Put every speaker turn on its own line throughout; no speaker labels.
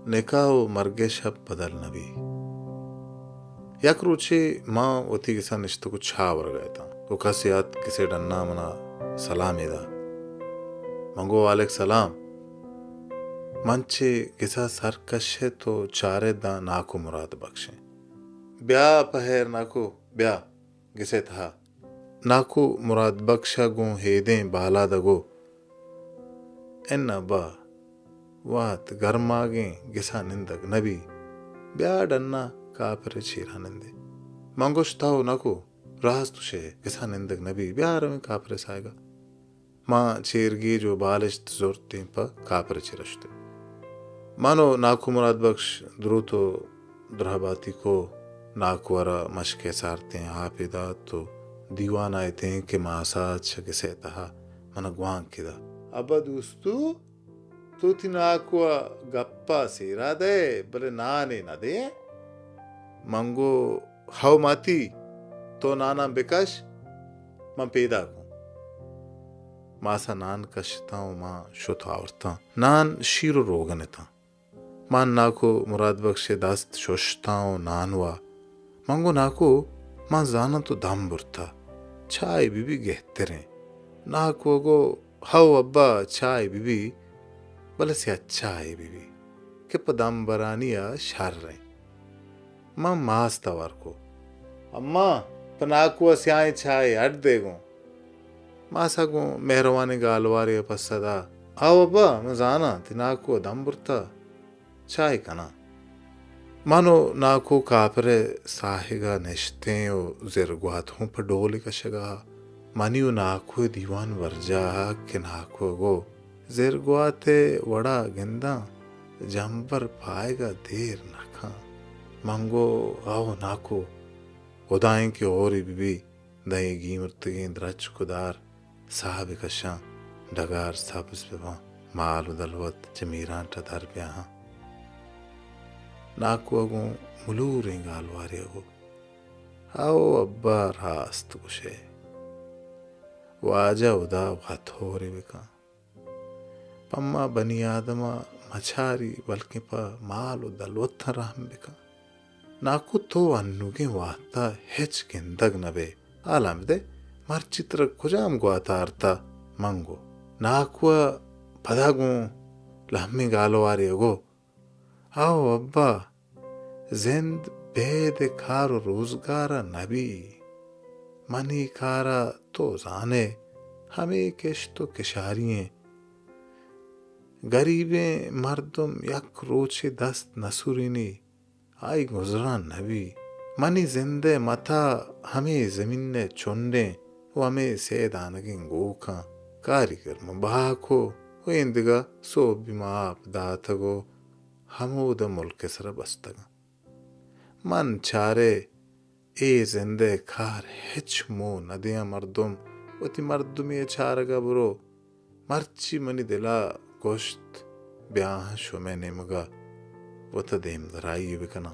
نکاح و مرگ شب بدل نبی. یک روچی ماں وتی کسا نشتہ کو چھا ورگا تھا تو کسیات کسی ڈنا منا سلامی دا منگو والیک سلام منچے کسا سرکشے تو چارے دا ناکو مراد بخشیں بیا پہر ناکو بیا گسے تھا ناکو مراد بخشا گوں ہیدیں بالا دگو ان ابا وات گرماگیں گسا نندگ نبی بیا ڈنا کافر چیرا نندے منگوش تاو ناکو راز تشے گسا نندگ نبی بیا رویں کافر سائے گا ماں چیرگی جو بالشت زورتیں پا کافر چیرشتے مانو ناکو مراد بخش درو تو درہباتی کو ناکو ارا مشکے سارتے ہیں حافظات تو دیوان آئے تھے کہ ماسات شکسے تہا من گوان کدا ابا دوستو تو تی ناکو گپا سیرا دے بلے نانے نہ دے منگو ہاو ماتی تو نانا بکش من پیدا کن ماسا نان کشتا ہوں ماں شتا آورتا نان شیر و روغن تھا مان ناکو مراد بخش دست شوشتا ہوں نانوا منگو ناکو ماں زانا تو دم برتا چھائے بی بی گہتے رہیں ناکو گو ہاو ابا چھائے بی بی بلے سے اچھا ہے بی بی کہ پا دم برانیا شر رہیں ماں ماستا وار کو اما پا ناکو سیائیں چھائے اڈ دے گوں ماسا گوں مہروانے گالوارے پسدا آو ابا مزانا تی ناکو دم برتا چھائے کنا مانو ناکو کافرے ساہگا نشتیں و زرگوات ہوں پا ڈولی کشگا مانیو ناکو دیوان ورجا کہ ناکو گو زرگواتے وڑا گنداں جمبر پائے گا دیر نکھاں منگو آو ناکو خدائیں کے اوری بی بی دائیں گیمرتگیں درچ کدار صاحب کشاں ڈگار سابس بباں مال و دلوت جمیران تا در بیاہاں ناکو اگوں ملوریں گالوارے اگو آو ابا راست کشے واجہ ادا غتھوری بکاں پما بنی آدمہ مچھاری بلکہ پا مال و دلوت رحم بکاں ناکو تو انوگیں واتا ہچ گندگ نبے آلام دے مرچتر کجام گواتا آرتا منگو ناکو پدا گوں لہمی گالواری اگو آو ابا زند بید کار و روزگارا نبی منی کارا تو زانے ہمیں کشت و کشارییں غریبیں مردم یک روچ دست نسورینی آئی گزران نبی منی زندے متا ہمیں زمین چونڈیں و ہمیں سیدانگیں گوکاں کاریگر مباکو و اندگا سو بیماپ داتگو ہمود ملک سر بستگا من چارے اے زندے کار ہچ مو ندیاں مردم و تی مردمی چارگا برو مرچی منی دلا گوشت بیاہ شو میں نمگا و تا دیم درائی بکنا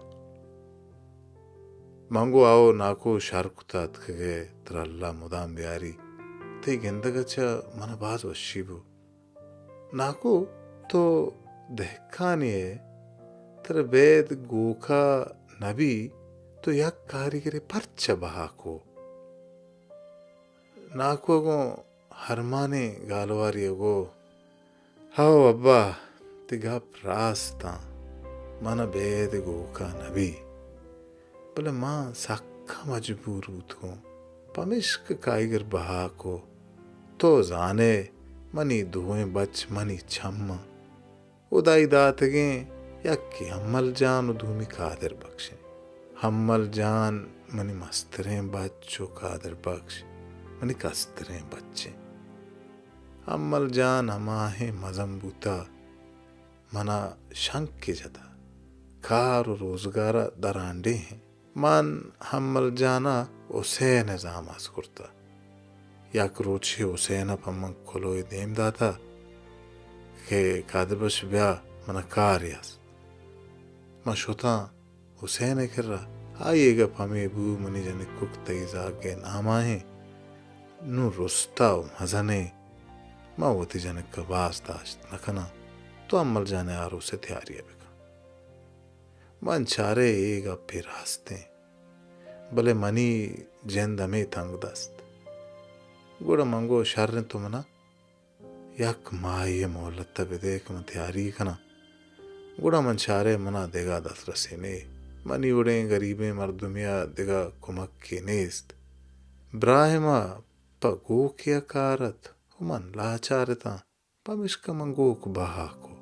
منگو آو ناکو شارکتا تکگے تر اللہ مدام بیاری تی گندگا چا من باز وشی بو ناکو تو دہکانی ہے تر بید گوکا نبی تو یک کاریگری پرچہ بہا کو ناکو گو ہرمانے گالواری گو ہاو ابا تی گپ راستا من بید گوکا نبی بلے ماں سکھا مجبور ہوتوں پمشک کائیگر بہا کو تو زانے منی دوئیں بچ منی چھم ادائی داتگیں یکی حمل جان و دومی قادر بخشیں حمل جان منی مستریں بچو قادر بخش منی کستریں بچیں حمل جان ہماہیں مزم بوتا منا شنک کے جدا کار و روزگارا درانڈے ہیں من حمل جانا اسے نظام آس کرتا یک روچی حسین پمن کلوی دیم داتا کہ قادر بش بیا منا کاریاس من شوتا حسین کر رہا آئیے گا پمی بو منی جنی کک تیزا کے ناماہیں نو رستا و مزنے ما وتی جنک کا باز داشت نکنا تو عمل جانے آرو سے تیاری بکا من چاره ایگا پی راستیں بلے منی جند ہمیں تنگ دست گوڑا منگو شرن تو منا یک ماہی مولتا بدیک من تیاری کنا گوڑا من چارے منا دیگا دست رسینے منی اڑیں غریبیں مردمیا دیگا کمک کی نیست براہما پا گو کیا کارت من لاچارتا پا مشکا منگو کو بہا کو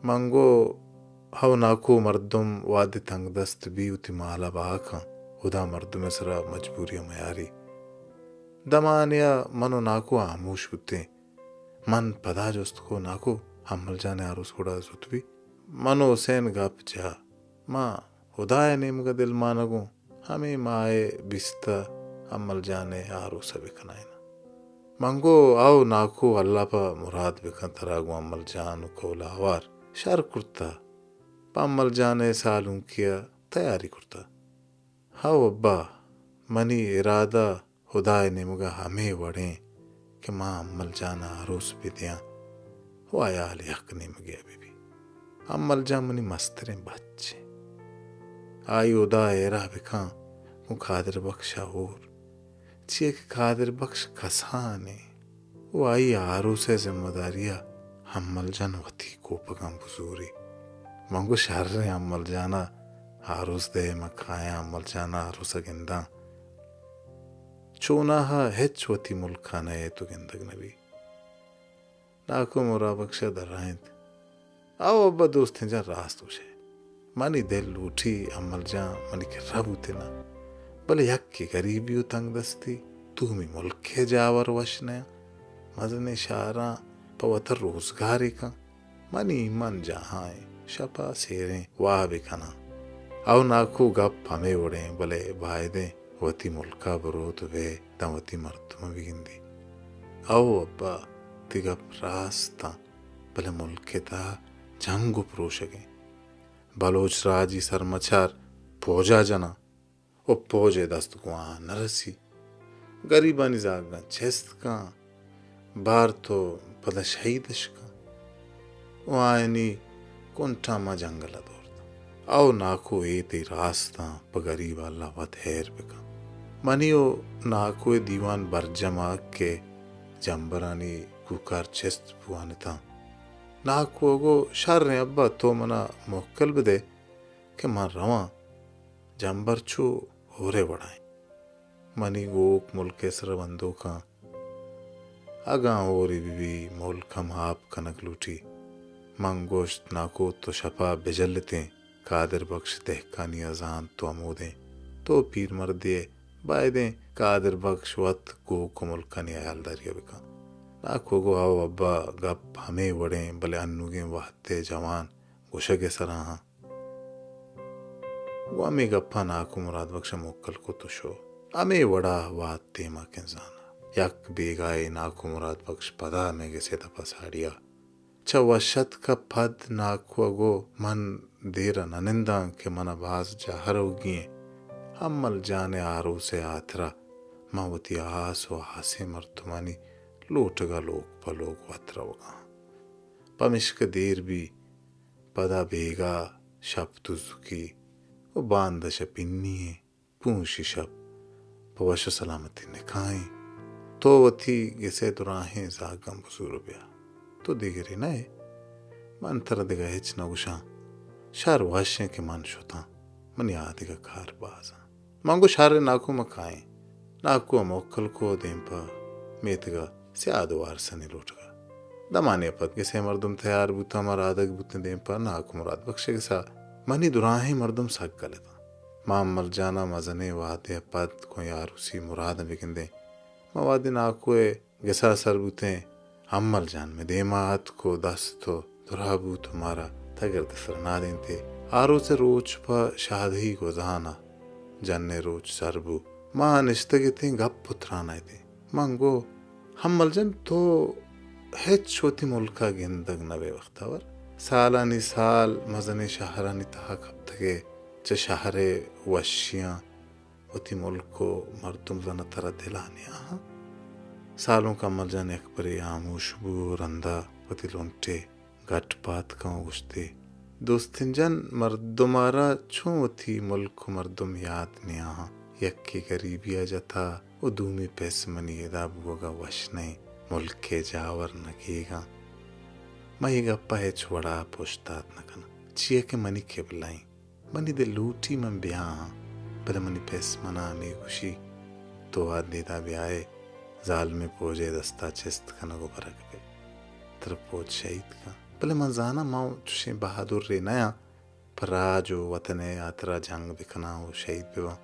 منگو ہو ناکو مردم واد تنگ دست بیوتی مالا باکا خدا مردم سرا مجبوری میاری دمانیا منو ناکو آموش ہوتے من پدا جست کو ناکو حمل جانے آروس گوڑا زتوی منو حسین گپ جا ماں خدا نیمگا دل مانگو ہمیں مائے بستا حمل جانے آروس بکنائنا منگو آو ناکو اللہ پا مراد بکن تراغو عمل جانو کولا وار شر کرتا پا عمل جانے سالوں کیا تیاری کرتا ہاو ابا منی ارادہ خدا نمگا ہمیں وڑیں کہ ماں عمل جانا عروس بھی دیاں وہ آیال حق نمگے ابھی بھی عمل جا منی مستریں بچے آئی ادا ایرہ بکاں کو قادر بخشا اور چیئے کہ قادر بخش کسانے وہ آئی عروس ذمہ داریا عمل جان وطی کو پگم بزوری منگو شر عمل جانا عروس دے مکھایا عمل جانا عروس گنداں چوناہا ہچ وطی ملکانا ہے تو گندگ نبی ناکو مرا بخشا در رائند آو ابا دوستیں جا راست ہوشے منی دل اٹھی عمل جاں منی کے رب اتنا بلے یک کی غریبیو تنگ دستی تو ہمی ملکے جاور وشنیا مزن شاراں پوتر روزگاری کا منی من جہاں شپا سیریں واہ بکنا او ناکو گپ ہمیں اڑیں بلے بائدیں وتی ملکا بروت وے تا وتی مردم بگندی او ابا تی گپ راستا بلے ملکے تا جنگو پروشگیں بلوچ راجی سرمچار پوجا جنا او پوجے دست گوان نرسی گریبانی زاگا چست کا بار تو پدا شہیدش کا او آئینی کنٹا ما جنگل دورتا او ناکو ایتی راستاں پا غریب اللہ وط حیر بکا منیو ناکو دیوان برجمہ کے جنبرانی کوکار چست پوانتا ناکو گو شر ابا تو منا موکل بدے کہ من رواں جنبر چو ہورے بڑھائیں منی گوک ملک سر بندو کا اگاں اوری بھی ملکم آپ کنک لوٹی منگوشت ناکو تو شپا بجلتیں قادر بخش دہکانی ازان تو امودیں تو پیر مردے بائدیں قادر بخش وط گو کو ملکانی آیال داریا بکا ناکو گو آو ابا گپ ہمیں وڑیں بلے انوگیں وحتے جوان گوشگ سراہاں وہ ہمیں گپا ناکو مراد بخش موکل کو تو شو ہمیں وڑا وات تیما کنزانا یک بیگائے ناکو مراد بخش پدا میں گسے تپا ساڑیا چا وشت کا پد ناکو گو من دیرا نننداں کہ منا باز جاہر ہوگئیں عمل جانے آرو سے آترا ماوتی آس و آسے مرتمانی لوٹگا لوگ پا لوگ وطرا ہوگا پمشک دیر بھی پدا بیگا شب تزکی و باندش پنی پونشی شب پوش سلامتی نکھائیں تو وتی گسے دراہیں زاگم بزور بیا تو دیگری نئے من تر دیگا ہچ نگوشاں شار واشیں کہ من شتا من یادگا کار بازاں منگو شار ناکو مکھائیں ناکو موکل کو دیم پا میتگا سیادو وارسنی لوٹگا دمانے پت گسے مردم تیار بوتا مرادگ بوتن دیم پا ناکو مراد بخشے گسا منی دراہیں مردم سگ گلتا ماں مل جانا مزنے وادے پت کو یاروسی مراد بگندے موادی ناکوے گسا سر بوتیں عمل جان میں دیمات کو دستو درابو تمہارا تگر دسر نا دینتے آرو سے روچ پا شادہی کو زہانا جننے روچ سربو ماں نشتگی تیں گپ پترانا تیں منگو حمل جن تو ہیچ چھوتی ملکا گندگ نوے وقتاور سالانی سال مزنی شہرانی تہا کب تگے چا شہر وشیاں وتی ملکو مردم زن ترہ دلانی آہاں سالوں کا عمل جان اکبری آموش بو رندہ وتی لونٹے گٹ پات کاؤں گشتے دوستن جان مردمارا چون تھی ملک مردم یاد نیاہاں یکی غریبیا جتا او دومی پیس منی ادا بوگا وشنے ملک کے جاور نگیگا مئی گپا ہے چھوڑا پوشتات نکنا چیئے کے منی کے بلائیں منی دے لوٹی من بیاہاں بدا منی پیس منا می خوشی تو آد دیدا بیائے ظالم پوجے دستا چست کنگو برگ بے تر پوج شہید کا بلے منزانا ماں چوشیں بہادر رے نیا پر راجو وطنے آترا جنگ بکنا ہو شہید بیوا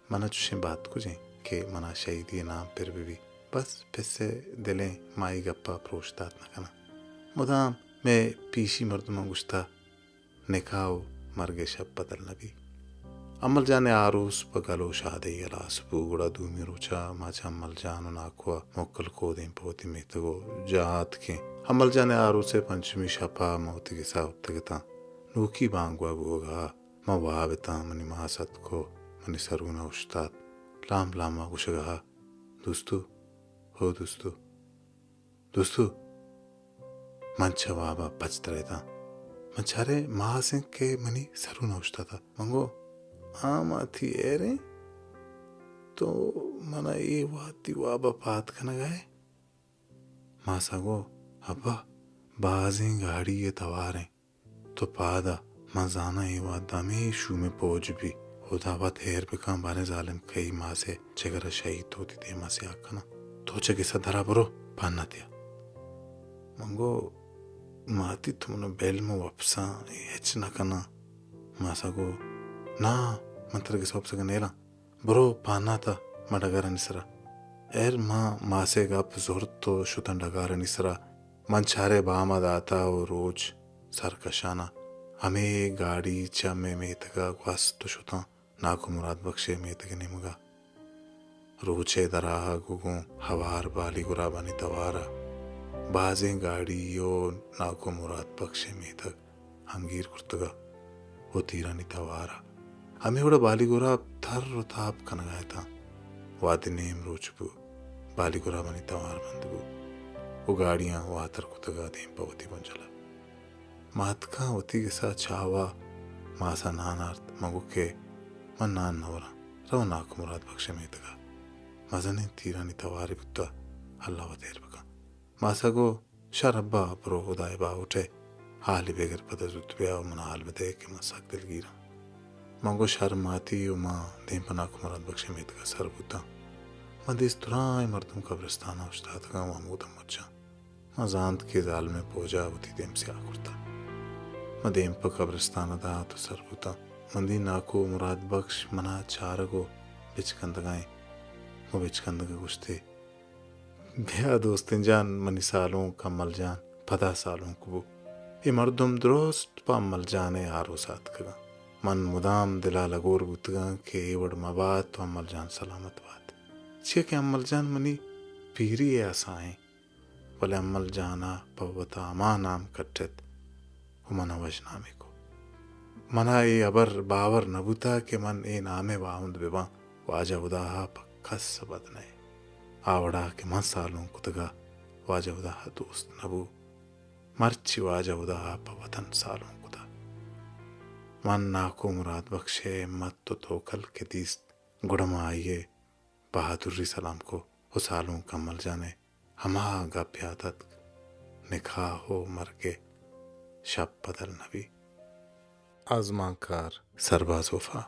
منا چوشیں بات کو جائیں کہ منا شہیدی نام پر بھی بس پیسے دلیں مائی گپا پروشتات نکنا مدام میں پیشی مردمہ گشتا نکاو مرگ شب بدل نبی عمل جانے عروس بگلو شادی الاس بوگڑا دومی روچا ماچا عمل جانو ناکوا موکل کو دیں پوتی میتگو جہات کے عمل جانے عروسے پنچمی شپا موتی کے ساوتگتا نوکی بانگوا بوگا ما وابتا منی ماست کو منی سرونا اشتاد لام لاما گشگا دوستو ہو دوستو دوستو منچا وابا پچت رہتا منچارے ماسن کے منی سرونا اشتادا منگو آما تھی ایرے تو منا ای واتی وابا پات کھنا گئے ماسا گو ابا بازیں گاڑی یہ تواریں تو پادا مزانا ای وات دامی شو میں پوج بھی خدا وات ہیر بکام بانے ظالم کئی ماں سے چگر شہید ہوتی دے ماں سے آکھنا تو چگے سا دھرا برو پاننا دیا منگو ماتی تمنا بیل میں واپساں ہچ نہ کنا ماسا گو نا منتر کے سوپ سکا نیلا برو پانا تا مڈگارا نسرا ایر ماں سے گپ زورت تو شتن ڈگارا نسرا منچارے باما داتا و روج سرکشانا ہمیں گاڑی چمے میتگا گواست شتا ناکو مراد بخشے میتگ نمگا روچے دراہا گگوں ہوار بالی گرا بانی توارا بازیں گاڑی یو ناکو مراد بخشے میتگ ہنگیر کرتگا وہ تیرانی توارا ہمیں وڑا بالی گورا تھر و تھاپ کنگایا تھا وادی نیم روچ بو بالی گورا بانی توار بند بو وہ گاڑیاں واتر کتگا دیم پاوتی بنجلا ماتکا وتی گسا چھاوا ماسا نانارت مگو کے من نان نورا رو ناکو مراد بخش میتگا مزنے تیرانی تواری بتا اللہ و تیر بکا ماسا گو شربا برو خدای با اٹھے حالی بگر پتہ زود بیا و من حال بدے کہ من ساک دل گیرا منگو شرم آتی و ماں دیم پناکو مراد بخش میتگا سر بوتا من دیس درائی مردم قبرستانا اشتادگا و مودم مچا من زاند کے ظالمے پوجا ہوتی دیم سے آکرتا من دیم پا قبرستانا دا تو سر بوتا من دی ناکو مراد بخش منا چارگو بچکندگائیں وہ بچکندگا گشتے بیا دوستن جان منی سالوں کمل جان پدا سالوں کو یہ مردم درست پا عمل جانے آرو سات کگا من مدام دلا لگور بوتگا کہ ایوڑ مبات تو عمل جان سلامت بات چیئے کہ عمل جان منی پیری ایسائیں ولی عمل جانا پوتا اما نام کٹت و منا وجنامی کو منا ای ابر باور نبوتا کہ من ای نامے باوند ببا واجہ وداہا پکس سبد نئے آوڑا کہ من سالوں کتگا واجہ وداہا دوست نبو مرچی واجہ وداہا پا وطن سالوں کتا من ناکو مراد بخشے مت تو توکل کے دیست گڑم آئیے بہادری سلام کو وہ سالوں کمل جانے ہما گا پیادت نکاح ہو مرگے شب بدل نبی آزمان کار سرباز وفا